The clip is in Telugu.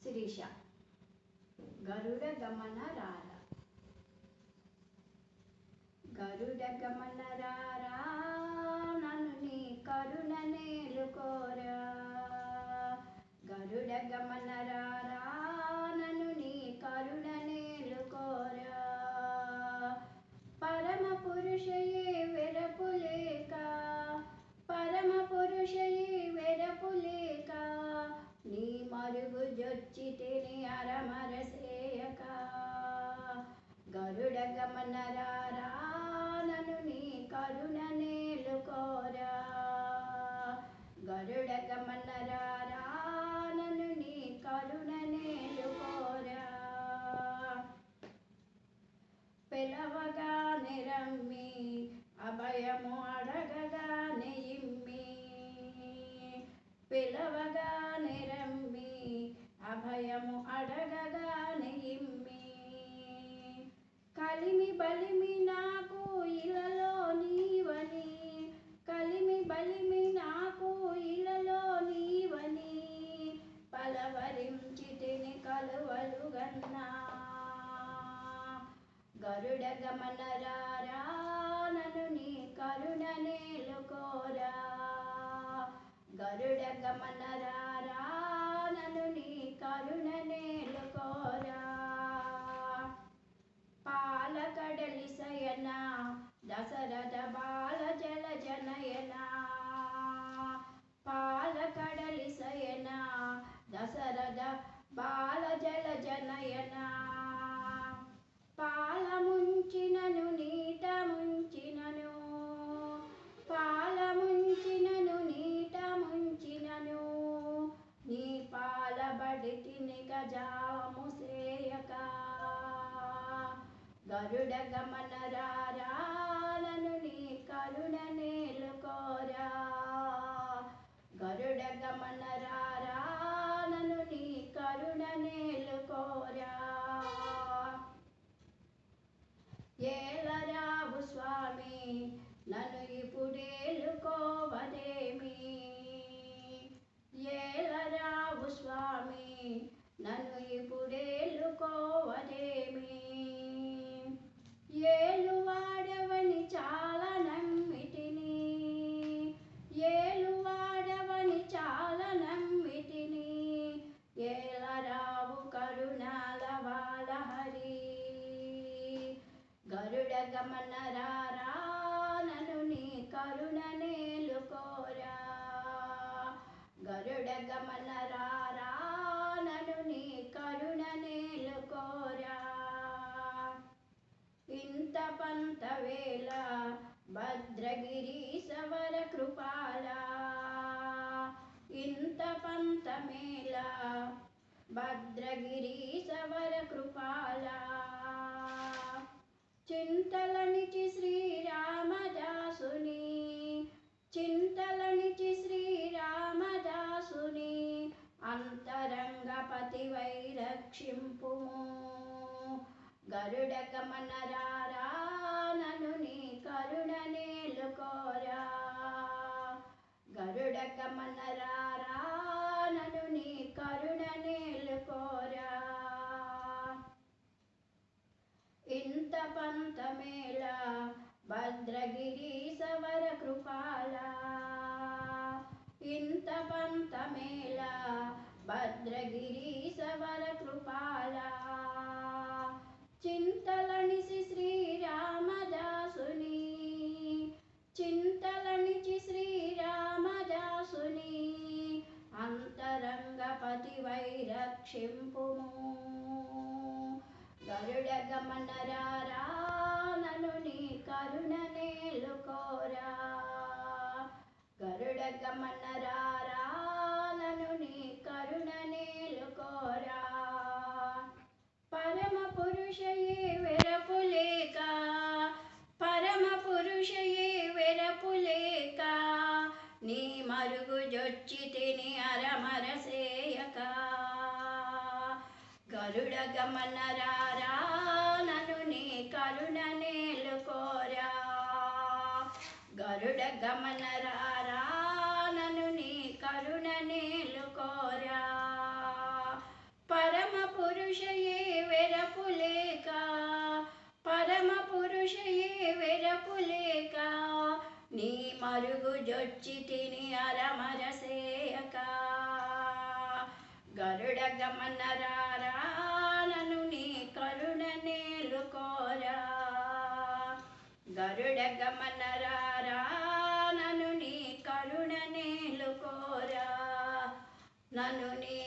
శిరీష. గరుడ గమన రారా, గరుడ గమన రారా, నన్ను నీ కరుణ నేలుకోరా. గరుడ గమన రారా, నన్ను నీ కరుణ నేలుకోరా. పరమ పురుషయే వెరపులేక, పరమ పురుషయే వెరపులేక, నీ మరుగు జొచ్చితిని అరమరసేయక. గరుడ గమన రారా, నన్ను నీ కరుణ నేలుకోరా. గరుడ గమన రారా, నన్ను నీ కరుణ నేలుకోరా. పిలవగానే రమ్మి, అభయము అడగగానే ఇమ్మి. పిలవగానే రమ్మి, అభయము అడగగానే ఇమ్మి. కలిమి బలిమి నాకు ఇలలో నీవని, కలిమి బలిమి నాకు ఇలలో నీవని, పలవరించితిని కలువలుగన్నా. గరుడ గమన రారా, నన్ను నీ కరుణ నేలుకోరా. గరుడ గమన రారా, నన్ను నీ కరుణ నేలుకోరా. పాలకడలి శయన, దశరథ బాల జల జనయన. పాలకడలి శయన, దశరథ బాల జల జనయన. పాల ముంచినను నీట ముంచినను, పాల ముంచినను నీట ముంచినను, నీ పాల బడితిని గజాము సేయక. గరుడ గమన రారా, నన్ను నీ కరుణ నేలుకోరా. గరుడ గమన రారా, నన్ను నీ కరుణ నేలుకోరా. ఏలరావు స్వామి, నన్ను ఇప్పుడేలుకోవదేమి. ఏలరావు స్వామి, నన్ను ఇప్పుడేలుకోవదేమి. ఏలువాడవని చాలా నమ్మితిని, ఏలువాడవని చాలా నమ్మితిని. ఏలరావు కరుణాల వాలహరి. గరుడ గమన రారా, నన్ను నీ కరుణ నేలుకోరా. గరుడ గమన రారా, నన్ను నీ కరుణ నేలుకోరా. ఇంత పంత వేళ భద్రగిరీశవర కృపాల, ఇంత పంత మేళ భద్రగిరీశవర కృపాల. చింతలనిచి శ్రీరామదాసుని, చింతలనిచి శ్రీరామదాసుని, అంతరంగపతివై రక్షింపుము. గరుడ గమన రారా, నన్ను నీ కరుణ నేలుకోరా. గరుడ గమన రారా, నన్ను నీ కరుణ నేలుకోరా. ఇంత పంత మేళ భద్రగిరీశవర కృపాల, ఇంత పంత మేళ భద్రగిరీశవర కృపాల. చింతలనిసి శ్రీరామదాసుని, చింతలనిచి శ్రీరామదాసుని, అంతరంగపతివై రక్షింపుము. గరుడ గమన రారా, నన్ను నీ కరుణ నేలుకోరా. గరుడ గమన రారా, నన్ను నీ కరుణ నేలుకోరా. పరమ పురుషయే వెరపులేక, పరమ పురుషయే వెరపులేక, నీ మరుగు జొచ్చితిని అరమరసేయక. గరుడ గమన రారా, నన్ను నీ కరుణ నేలుకోరా. గరుడ గమన రారా, నన్ను నీ కరుణ నేలుకోరా. మరుగు జొచ్చి తిని అరమరసేయక గరుడ గమన రారా నన్ను నీ కరుణ నేలుకోరా గరుడ గమన రారా నన్ను నీ కరుణ నేలుకోరా నన్ను నీ